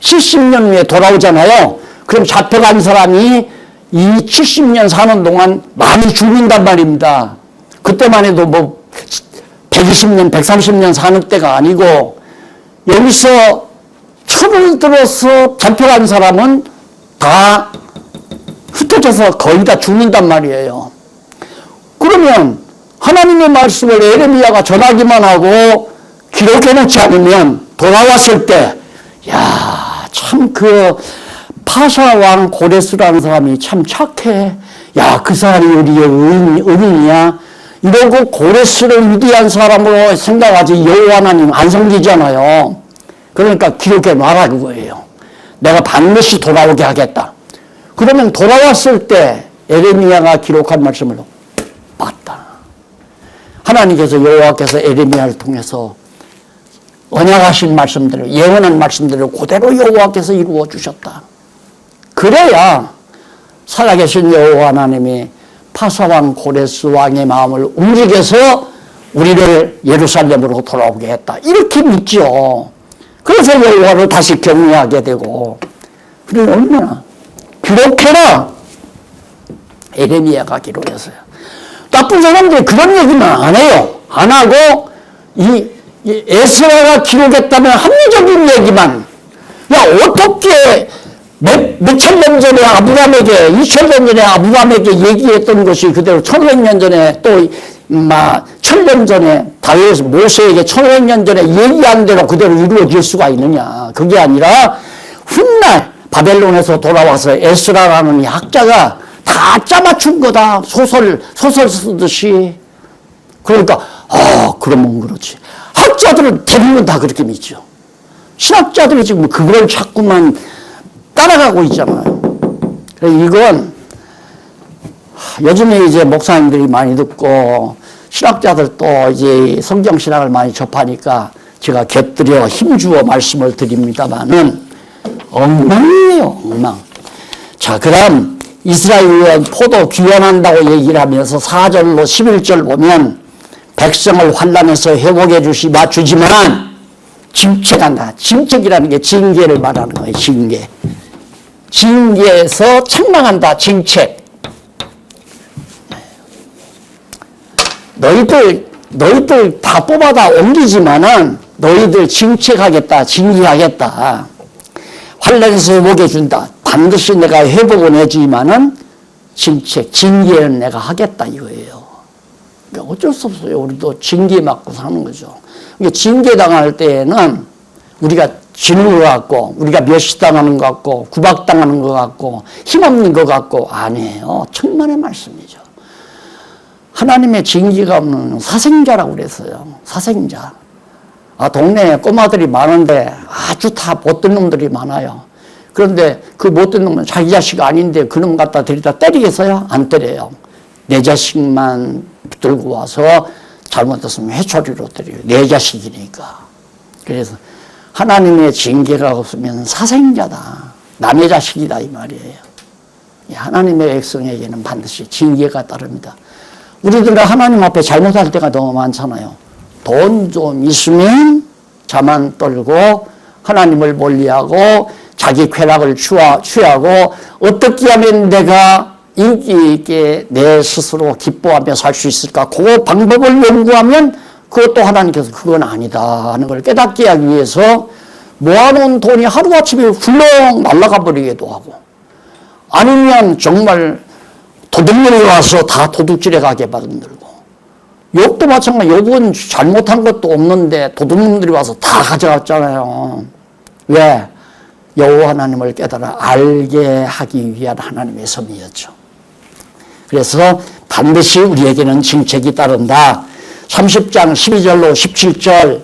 70년 후에 돌아오잖아요. 그럼 잡혀간 사람이 이 70년 사는 동안 많이 죽는단 말입니다. 그때만 해도 뭐 120년, 130년 사는 때가 아니고, 여기서 철을 들어서 잡혀간 사람은 다 흩어져서 거의 다 죽는단 말이에요. 그러면 하나님의 말씀을 에레미야가 전하기만 하고 기록해놓지 않으면 돌아왔을 때, 야, 참 그 파샤왕 고레스라는 사람이 참 착해. 야, 그 사람이 우리의 의인이야. 이러고 고레스를 위대한 사람으로 생각하지 여호와 하나님 안 섬기잖아요. 그러니까 기록해 놔라 그거예요. 내가 반드시 돌아오게 하겠다. 그러면 돌아왔을 때 에레미야가 기록한 말씀을 봤다. 하나님께서, 여호와께서 에레미야를 통해서 언약하신 말씀들을, 예언한 말씀들을 그대로 여호와께서 이루어 주셨다. 그래야 살아계신 여호와 하나님이 파사왕 고레스 왕의 마음을 움직여서 우리를 예루살렘으로 돌아오게 했다. 이렇게 믿죠. 그래서 여호와를 다시 경외하게 되고. 그래, 얼마나 기록해라. 에레미야가 기록했어요. 나쁜 사람들이 그런 얘기는 안 해요. 안 하고 이 에스라가 기록했다면 합리적인 얘기만, 야, 어떻게 몇천 년 전에 아브라함에게, 2000년 전에 아브라함에게 얘기했던 것이 그대로 1500년 전에 또, 1000년 전에 다윗 모세에게 1500년 전에 얘기한 대로 그대로 이루어질 수가 있느냐. 그게 아니라 훗날 바벨론에서 돌아와서 에스라라는 학자가 다 짜맞춘 거다. 소설 쓰듯이. 그러니까, 그러면 그렇지. 학자들은 대부분 다 그렇게 믿죠. 신학자들이 지금 그걸 자꾸만 따라가고 있잖아요. 이건 요즘에 이제 목사님들이 많이 듣고 신학자들도 이제 성경 신학을 많이 접하니까 제가 곁들여 힘주어 말씀을 드립니다만은 엉망이에요, 엉망. 자, 그럼 이스라엘은 포도 귀환한다고 얘기를 하면서 4절로 11절 보면 백성을 환난에서 회복해 주지만 징책한다. 징책이라는 게 징계를 말하는 거예요. 징계. 징계에서 책망한다. 징책. 너희들 다 뽑아다 옮기지만은 너희들 징책하겠다. 징계하겠다. 환난에서 회복해 준다. 반드시 내가 회복은 해주지만은 징책, 징계는 내가 하겠다 이거예요. 그러니까 어쩔 수 없어요. 우리도 징계 맞고 사는 거죠. 그러니까 징계 당할 때에는 우리가 지는 것 같고, 우리가 멸시당하는 것 같고, 구박당하는 것 같고, 힘없는 것 같고, 아니에요. 천만의 말씀이죠. 하나님의 징계가 없는 사생자라고 그랬어요. 사생자. 동네에 꼬마들이 많은데 아주 다 못된 놈들이 많아요. 그런데 그 못된 놈은 자기 자식 아닌데 그놈 갖다 데리다 때리겠어요? 안 때려요. 내 자식만 들고 와서 잘못했으면 회초리로 때려요. 내 자식이니까. 그래서 하나님의 징계가 없으면 사생자다. 남의 자식이다 이 말이에요. 하나님의 백성에게는 반드시 징계가 따릅니다. 우리들은 하나님 앞에 잘못할 때가 너무 많잖아요. 돈 좀 있으면 자만 떨고 하나님을 멀리하고 자기 쾌락을 취하고 어떻게 하면 내가 인기 있게 내 스스로 기뻐하며 살 수 있을까? 그 방법을 연구하면 그것도 하나님께서 그건 아니다 하는 걸 깨닫게 하기 위해서 모아놓은 돈이 하루아침에 훌렁 날아가 버리기도 하고 아니면 정말 도둑놈이 와서 다 도둑질해 가게 만들고 욥도 마찬가지. 욥은 잘못한 것도 없는데 도둑놈들이 와서 다 가져갔잖아요. 왜? 여호와 하나님을 깨달아 알게 하기 위한 하나님의 섭리였죠. 그래서 반드시 우리에게는 징책이 따른다. 30장 12절로 17절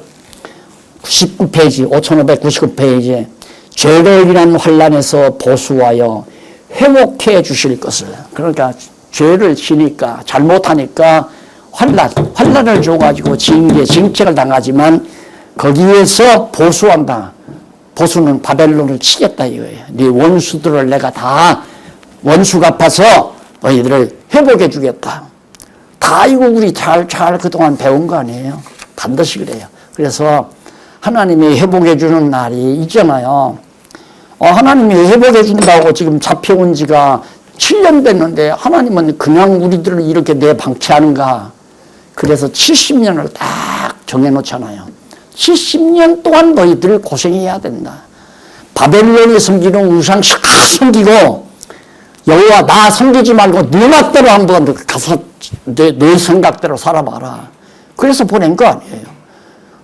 99페이지 5599페이지 죄로 인한 환난에서 보수하여 회복해 주실 것을. 그러니까 죄를 지니까 잘못하니까 환난을 줘가지고 징책을 당하지만 거기에서 보수한다. 보수는 바벨론을 치겠다 이거예요. 네 원수들을 내가 다 원수 갚아서 너희들을 회복해 주겠다. 다 이거 우리 잘 그동안 배운 거 아니에요? 반드시 그래요. 그래서 하나님이 회복해 주는 날이 있잖아요. 하나님이 회복해 준다고 지금 잡혀온 지가 7년 됐는데 하나님은 그냥 우리들을 이렇게 내방치하는가? 그래서 70년을 딱 정해놓잖아요. 70년 동안 너희들 고생해야 된다. 바벨론이 섬기는 우상씩 섬기고 여호와 나 섬기지 말고 네 맛대로 한번 가서 내 생각대로 살아봐라. 그래서 보낸 거 아니에요.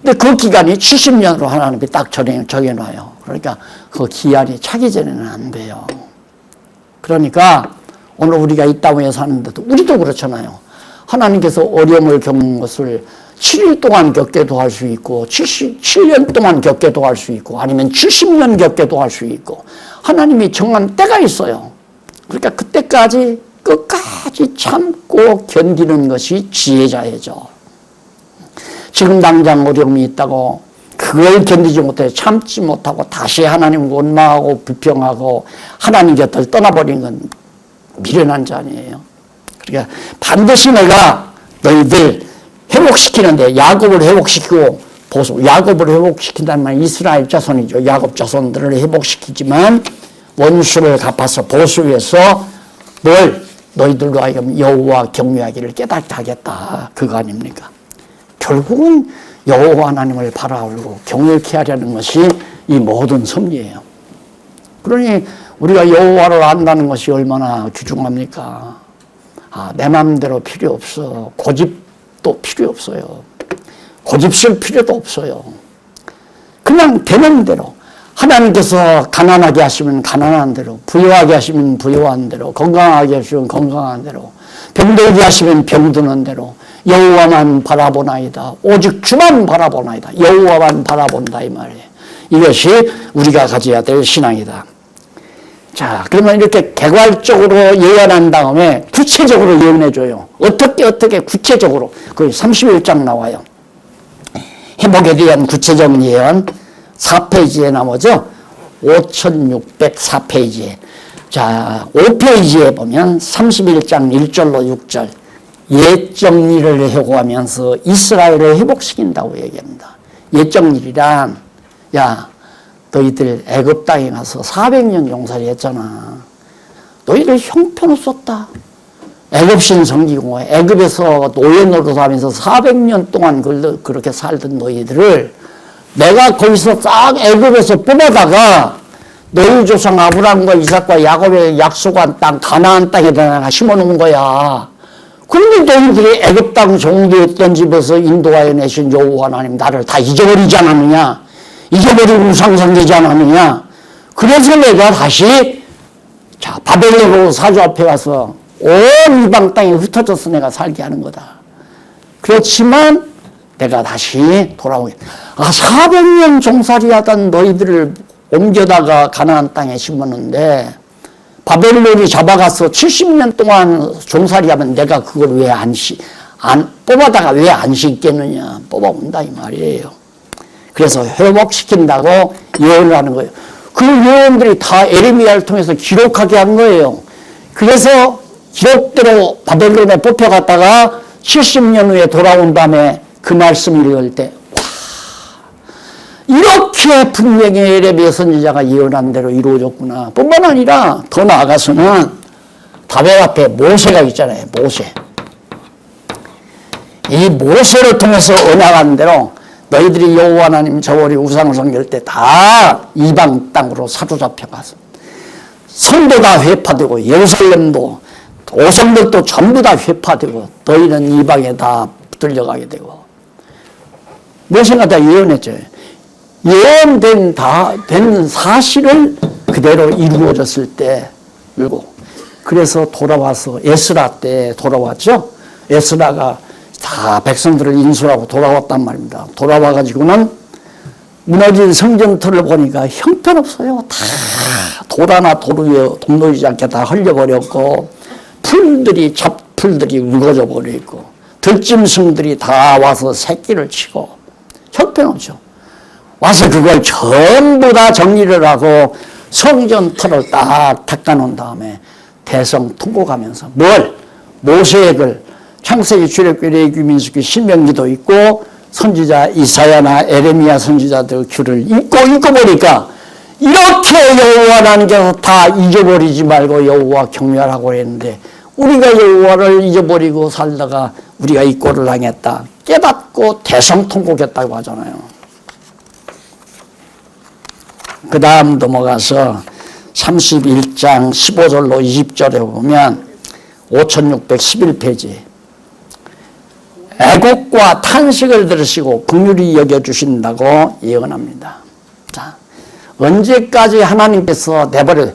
근데 그 기간이 70년으로 하나님이 딱 정해놔요. 그러니까 그 기한이 차기 전에는 안 돼요. 그러니까 오늘 우리가 이 땅에 사는데도 우리도 그렇잖아요. 하나님께서 어려움을 겪는 것을 7일 동안 겪게도 할 수 있고 7년 동안 겪게도 할 수 있고 아니면 70년 겪게도 할 수 있고 하나님이 정한 때가 있어요. 그러니까 그때까지 끝까지 참고 견디는 것이 지혜자예죠. 지금 당장 어려움이 있다고 그걸 견디지 못해 참지 못하고 다시 하나님 원망하고 불평하고 하나님 곁을 떠나버린 건 미련한 자니에요. 그러니까 반드시 내가 너희들 회복시키는데 야곱을 회복시키고 야곱을 회복시킨다는 말 이스라엘 자손이죠. 야곱 자손들을 회복시키지만 원수를 갚아서 보수해서 너희들로 하여금 여호와 경외하기를 깨닫게 하겠다. 그거 아닙니까? 결국은 여호와 하나님을 바라보고 경외케 하려는 것이 이 모든 섭리예요. 그러니 우리가 여호와를 안다는 것이 얼마나 귀중합니까? 내 마음대로 필요 없어. 고집도 필요 없어요. 고집 쓸 필요도 없어요. 그냥 되는 대로. 하나님께서 가난하게 하시면 가난한 대로, 부유하게 하시면 부유한 대로, 건강하게 하시면 건강한 대로, 병들게 하시면 병드는 대로 여호와만 바라보나이다. 오직 주만 바라보나이다. 여호와만 바라본다 이 말이에요. 이것이 우리가 가져야 될 신앙이다. 자, 그러면 이렇게 개괄적으로 예언한 다음에 구체적으로 예언해줘요. 어떻게 구체적으로. 그 31장 나와요. 회복에 대한 구체적인 예언 4페이지에 나오죠. 5604페이지에. 자, 5페이지에 보면 31장 1절로 6절 옛정일을 회고하면서 이스라엘을 회복시킨다고 얘기합니다. 옛정일이란 야 너희들 애굽 땅에 가서 400년 용사리 했잖아. 너희들 형편없었다. 애굽신 섬기고 애굽에서 노예 노릇하면서 400년 동안 그렇게 살던 너희들을 내가 거기서 싹 애굽에서 뽑아다가 너희 조상 아브라함과 이삭과 야곱의 약속한 땅 가나안 땅에다 내가 심어놓은 거야. 그런데 너희들이 애굽 땅 종되었던 집에서 인도하여 내신 여호와 하나님 나를 다 잊어버리지 않았느냐. 잊어버리고 우상상되지 않았느냐. 그래서 내가 다시 바벨론 사주 앞에 가서 온 이방 땅에 흩어져서 내가 살게 하는 거다. 그렇지만 내가 다시 돌아오겠다. 400년 종살이 하던 너희들을 옮겨다가 가나안 땅에 심었는데 바벨론이 잡아가서 70년 동안 종살이 하면 내가 그걸 왜 뽑아다가 왜 안 심겠느냐. 뽑아온다 이 말이에요. 그래서 회복시킨다고 예언을 하는 거예요. 그 예언들이 다 에레미야를 통해서 기록하게 한 거예요. 그래서 기록대로 바벨론에 뽑혀갔다가 70년 후에 돌아온 다음에 그 말씀을 읽을 때 와, 이렇게 분명히 에레미야 선지자가 예언한 대로 이루어졌구나. 뿐만 아니라 더 나아가서는 다윗 앞에 모세가 있잖아요. 모세. 이 모세를 통해서 언약한 대로 너희들이 여호와 하나님 저월이 우상을 섬길 때 다 이방 땅으로 사로잡혀가서 성도 다 회파되고 예루살렘도 오성들도 전부 다 회파되고 너희는 이방에 다 들려가게 되고 모세가 다 예언했죠. 예언된 된 사실을 그대로 이루어졌을 때 그리고 그래서 돌아와서 에스라 때 돌아왔죠. 에스라가 다 백성들을 인수하고 돌아왔단 말입니다. 돌아와가지고는 무너진 성전터를 보니까 형편없어요. 다 돌 하나 동로이지 않게 다 흘려버렸고 잡풀들이 우거져 버리고 들짐승들이 다 와서 새끼를 치고 형편없죠. 와서 그걸 전부 다 정리를 하고 성전터를 딱 닦아놓은 다음에 대성 통곡하면서 모세의 글 창세기, 출애굽기, 레위기, 민수기, 신명기도 있고 선지자 이사야나 에레미야 선지자들 글을 읽고 보니까 이렇게 여호와 하나님께서 다 잊어버리지 말고 여호와 경멸하고 했는데 우리가 여호와를 잊어버리고 살다가 우리가 이 꼴을 당했다. 깨닫고 대성통곡했다고 하잖아요. 그 다음 넘어가서 31장 15절로 20절에 보면 5611페이지 애곡과 탄식을 들으시고 긍휼히 여겨주신다고 예언합니다. 자, 언제까지 하나님께서 내버려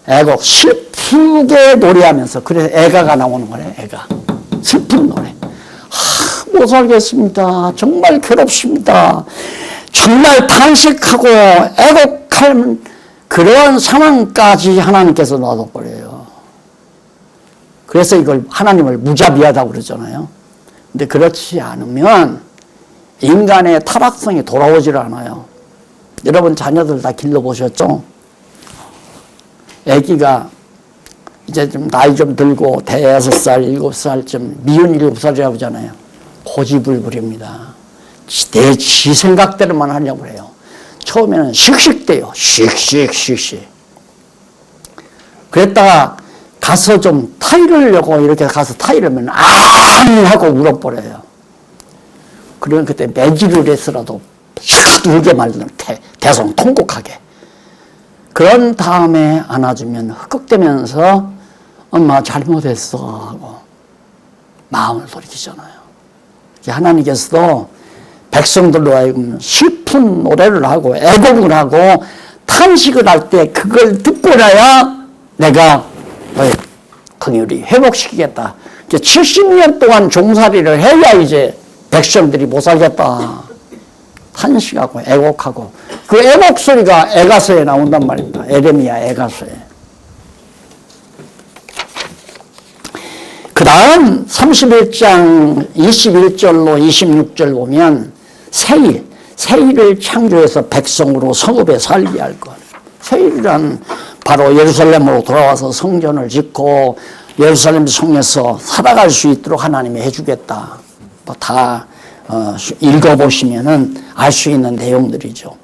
애곡 슬프게 노래하면서 그래서 애가가 나오는 거예요. 애가 슬픈 노래. 못 살겠습니다. 정말 괴롭습니다. 정말 탄식하고 애곡할 그런 상황까지 하나님께서 놔둬버려요. 그래서 이걸 하나님을 무자비하다고 그러잖아요. 근데 그렇지 않으면 인간의 타락성이 돌아오질 않아요. 여러분 자녀들 다 길러보셨죠? 아기가 이제 좀 나이 좀 들고 5살, 7살쯤 미운 7살이라고 하잖아요. 고집을 부립니다. 지 생각대로만 하려고 해요. 처음에는 씩씩대요. 씩씩. 그랬다가 가서 좀 타이를 하려고 이렇게 가서 타이를 하면 하고 울어버려요. 그러면 그때 매질을 해서라도 샥 울게 말리는 대성통곡하게. 그런 다음에 안아주면 흑흑대면서 엄마 잘못했어 하고 마음을 돌이키잖아요. 하나님께서도 백성들로 하여금 슬픈 노래를 하고 애곡을 하고 탄식을 할 때 그걸 듣고 나야 내가 긍휼히 회복시키겠다. 이제 70년 동안 종살이를 해야 이제 백성들이 못 살겠다. 탄식하고 애곡하고 그 애곡 소리가 애가서에 나온단 말입니다. 에레미야 애가서에. 그 다음 31장 21절로 26절 보면 새일을 창조해서 백성으로 성읍에 살게 할 것. 새일이란 바로 예루살렘으로 돌아와서 성전을 짓고 예루살렘 성에서 살아갈 수 있도록 하나님이 해주겠다. 뭐 다 읽어보시면은 알 수 있는 내용들이죠.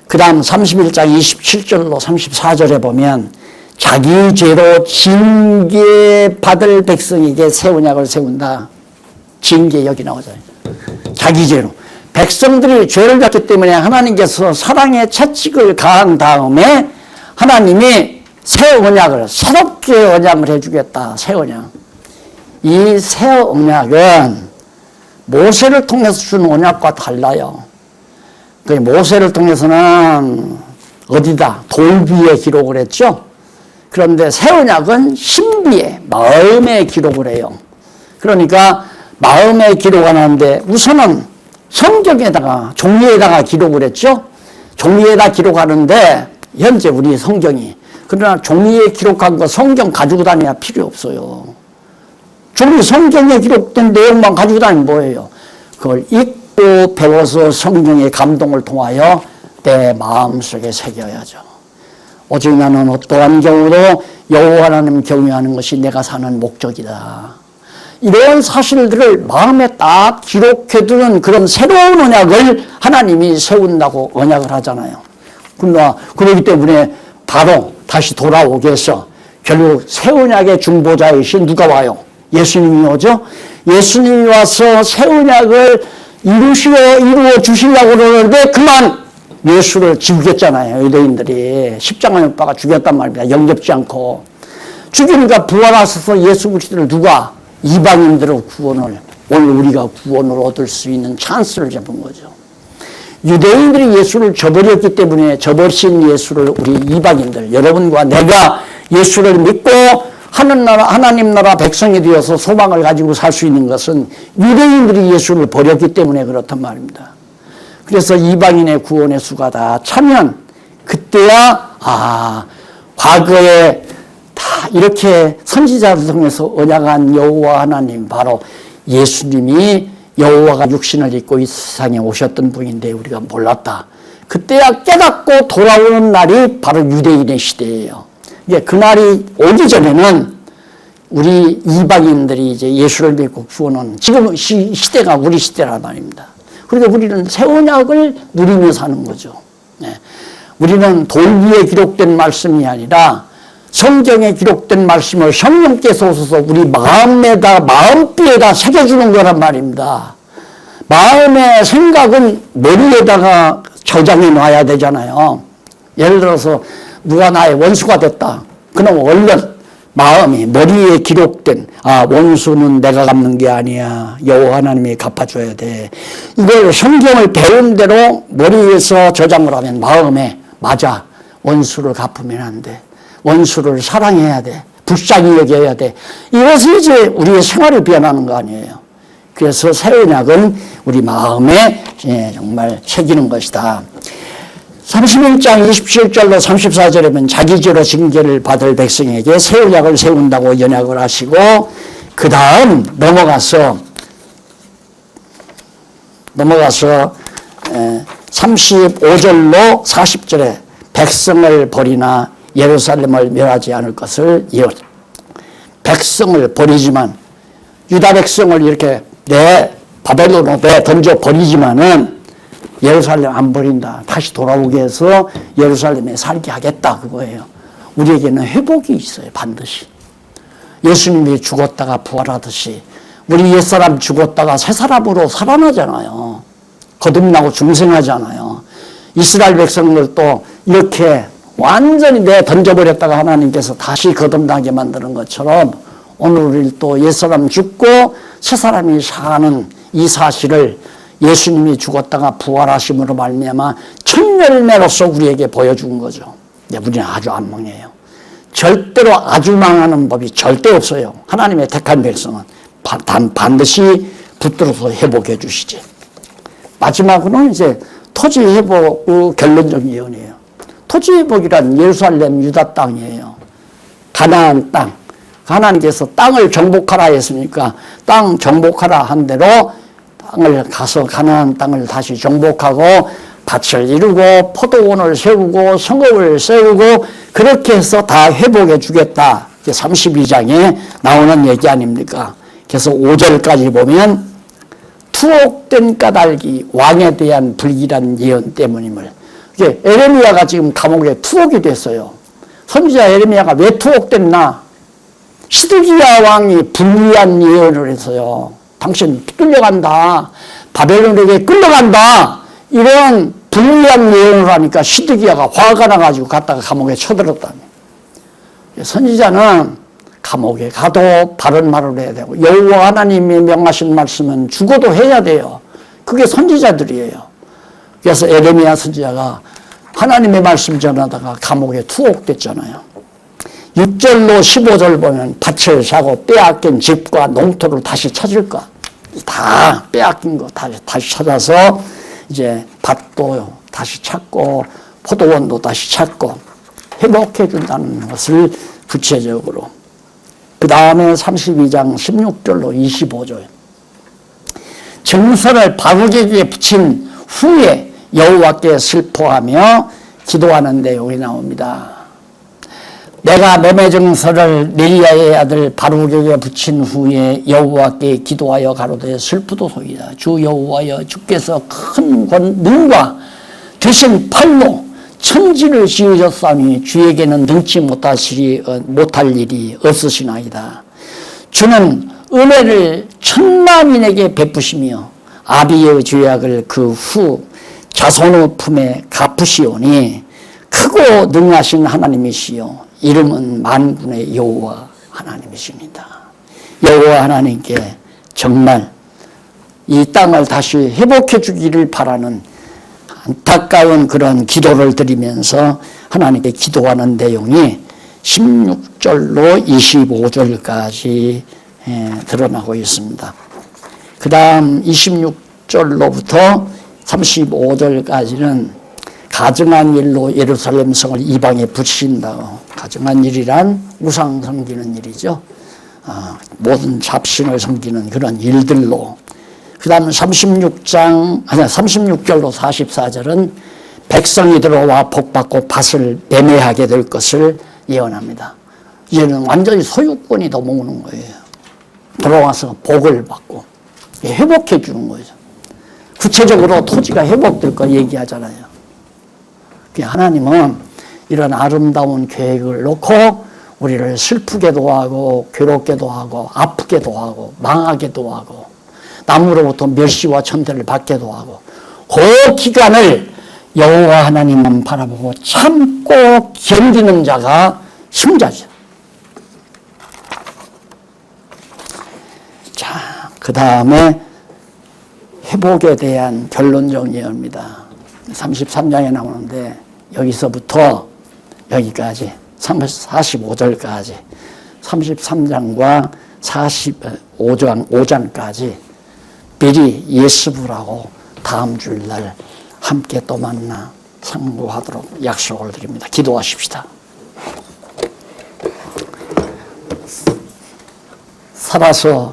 그 다음 31장 27절로 34절에 보면 자기 죄로 징계받을 백성에게 새 언약을 세운다. 징계 여기 나오잖아요. 자기 죄로. 백성들이 죄를 졌기 때문에 하나님께서 사랑의 채찍을 가한 다음에 하나님이 새 언약을, 새롭게 언약을 해주겠다. 새 언약. 이 새 언약은 모세를 통해서 준 언약과 달라요. 그 모세를 통해서는 어디다? 돌 위에 기록을 했죠. 그런데 새 언약은 신비에, 마음에 기록을 해요. 그러니까 마음에 기록하는데 우선은 성경에다가, 종이에다가 기록을 했죠. 종이에다 기록하는데 현재 우리 성경이. 그러나 종이에 기록한 거 성경 가지고 다녀야 필요 없어요. 종이 성경에 기록된 내용만 가지고 다니면 뭐예요? 그걸 읽고 배워서 성경의 감동을 통하여 내 마음속에 새겨야죠. 오직 나는 어떠한 경우도 여호와 하나님 경외하는 것이 내가 사는 목적이다. 이런 사실들을 마음에 딱 기록해두는 그런 새로운 언약을 하나님이 세운다고 언약을 하잖아요. 그렇기 때문에 바로 다시 돌아오게 해서 결국 새 언약의 중보자이신 누가 와요? 예수님이 오죠? 예수님이 와서 새 언약을 이루어 주시려고 그러는데 그만 예수를 죽였잖아요. 유대인들이 십자가 못 박아 죽였단 말입니다. 영접지 않고. 죽이니까 부활하셔서 예수 그리스도를 누가? 이방인들의 구원을, 오늘 우리가 구원을 얻을 수 있는 찬스를 잡은 거죠. 유대인들이 예수를 저버렸기 때문에 저버리신 예수를 우리 이방인들, 여러분과 내가 예수를 믿고 하나님 나라 백성이 되어서 소망을 가지고 살 수 있는 것은 유대인들이 예수를 버렸기 때문에 그렇단 말입니다. 그래서 이방인의 구원의 수가 다 차면 그때야 과거에 다 이렇게 선지자를 통해서 언약한 여호와 하나님, 바로 예수님이 여호와가 육신을 입고 이 세상에 오셨던 분인데 우리가 몰랐다. 그때야 깨닫고 돌아오는 날이 바로 유대인의 시대예요. 그날이 오기 전에는 우리 이방인들이 이제 예수를 믿고 구원은 지금 시대가 우리 시대란 말입니다. 그러니까 우리는 새 언약을 누리며 사는 거죠. 우리는 돌 위에 기록된 말씀이 아니라 성경에 기록된 말씀을 성령께서 오셔서 우리 마음비에다 새겨주는 거란 말입니다. 마음의 생각은 머리에다가 저장해 놔야 되잖아요. 예를 들어서 누가 나의 원수가 됐다. 그럼 얼른 마음이 머리에 기록된 원수는 내가 갚는 게 아니야. 여호와 하나님이 갚아줘야 돼. 이걸 성경을 배운 대로 머리에서 저장을 하면 마음에 맞아. 원수를 갚으면 안 돼. 원수를 사랑해야 돼. 불쌍히 여겨야 돼. 이것이 이제 우리의 생활이 변하는 거 아니에요. 그래서 새 언약은 우리 마음에 정말 새기는 것이다. 31장 27절로 34절에 보면 자기 죄로 징계를 받을 백성에게 새 언약을 세운다고 연약을 하시고, 그 다음 넘어가서 35절로 40절에 백성을 버리나 예루살렘을 멸하지 않을 것을 백성을 버리지만, 유다 백성을 이렇게 바벨론으로 던져 버리지만은 예루살렘 안 버린다. 다시 돌아오게 해서 예루살렘에 살게 하겠다. 그거예요. 우리에게는 회복이 있어요. 반드시. 예수님이 죽었다가 부활하듯이 우리 옛사람 죽었다가 새 사람으로 살아나잖아요. 거듭나고 중생하잖아요. 이스라엘 백성들도 이렇게 완전히 내 던져버렸다가 하나님께서 다시 거듭나게 만드는 것처럼 오늘 우리 또 옛사람 죽고 새사람이 사는 이 사실을 예수님이 죽었다가 부활하심으로 말미암아 첫 열매로서 우리에게 보여준 거죠. 우리는 아주 안 망해요. 절대로 아주 망하는 법이 절대 없어요. 하나님의 택한 백성은 반드시 붙들어서 회복해 주시지. 마지막으로는 이제 토지 회복 결론적 예언이에요. 토지 회복이란 예루살렘 유다 땅이에요. 가나안 땅. 하나님께서 땅을 정복하라 했으니까 땅 정복하라 한 대로 땅을 가서 가나안 땅을 다시 정복하고 밭을 이루고 포도원을 세우고 성읍을 세우고 그렇게 해서 다 회복해 주겠다. 32장에 나오는 얘기 아닙니까? 그래서 5절까지 보면 투옥된 까닭이 왕에 대한 불길한 예언 때문임을. 에레미야가 지금 감옥에 투옥이 됐어요. 선지자 에레미야가 왜 투옥됐나? 시드기야 왕이 불리한 예언을 해서요. 당신 끌려간다. 바벨론에게 끌려간다. 이런 불리한 예언을 하니까 시드기야가 화가 나가지고 갔다가 감옥에 쳐들었다니. 선지자는 감옥에 가도 바른 말을 해야 되고 여호와 하나님이 명하신 말씀은 죽어도 해야 돼요. 그게 선지자들이에요. 그래서 에레미야 선지자가 하나님의 말씀 전하다가 감옥에 투옥됐잖아요. 6절로 15절 보면 밭을 사고 빼앗긴 집과 농토를 다시 찾을까? 다 빼앗긴 거 다시 찾아서 이제 밭도 다시 찾고 포도원도 다시 찾고 회복해 준다는 것을 구체적으로. 그 다음에 32장 16절로 25절. 정서를 바로게 붙인 후에 여호와께 슬퍼하며 기도하는 내용이 나옵니다. 내가 매매 정서를 네리야의 아들 바룩에게 붙인 후에 여호와께 기도하여 가로되 슬프도소이다. 주 여호와여, 주께서 큰 능과 되신 팔로 천지를 지으셨사니 주에게는 능치 못할 일이 없으시나이다. 주는 은혜를 천만인에게 베푸시며 아비의 죄악을 그 후 자손의 품에 갚으시오니 크고 능하신 하나님이시요 이름은 만군의 여호와 하나님이십니다. 여호와 하나님께 정말 이 땅을 다시 회복해 주기를 바라는 안타까운 그런 기도를 드리면서 하나님께 기도하는 내용이 16절로 25절까지 드러나고 있습니다. 그 다음 26절로부터 35절까지는 가증한 일로 예루살렘 성을 이방에 붙이신다고. 가증한 일이란 우상 섬기는 일이죠. 모든 잡신을 섬기는 그런 일들로. 그 다음 36절로 44절은 백성이 들어와 복받고 밭을 매매하게 될 것을 예언합니다. 이제는 완전히 소유권이 넘어오는 거예요. 들어와서 복을 받고 회복해 주는 거죠. 구체적으로 토지가 회복될 거 얘기하잖아요. 하나님은 이런 아름다운 계획을 놓고 우리를 슬프게도 하고 괴롭게도 하고 아프게도 하고 망하게도 하고 남으로부터 멸시와 천대를 받게도 하고 그 기간을 여호와 하나님만 바라보고 참고 견디는 자가 승자죠. 자, 그 다음에 회복에 대한 결론적 예언입니다. 33장에 나오는데 여기서부터 여기까지 45절까지 33장과 45장까지 미리 예습을 다음 주일날 함께 또 만나 상고하도록 약속을 드립니다. 기도하십시다. 살아서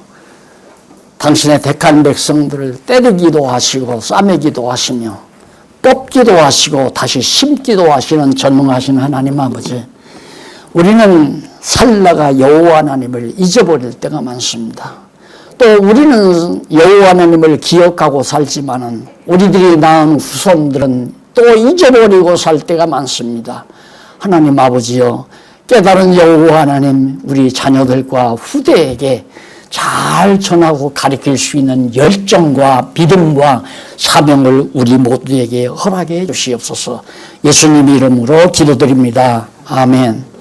당신의 택한 백성들을 때리기도 하시고 싸매기도 하시며 뽑기도 하시고 다시 심기도 하시는 전능하신 하나님 아버지, 우리는 살다가 여호와 하나님을 잊어버릴 때가 많습니다. 또 우리는 여호와 하나님을 기억하고 살지만은 우리들이 낳은 후손들은 또 잊어버리고 살 때가 많습니다. 하나님 아버지여, 깨달은 여호와 하나님, 우리 자녀들과 후대에게 잘 전하고 가르칠 수 있는 열정과 믿음과 사명을 우리 모두에게 허락해 주시옵소서. 예수님 이름으로 기도드립니다. 아멘.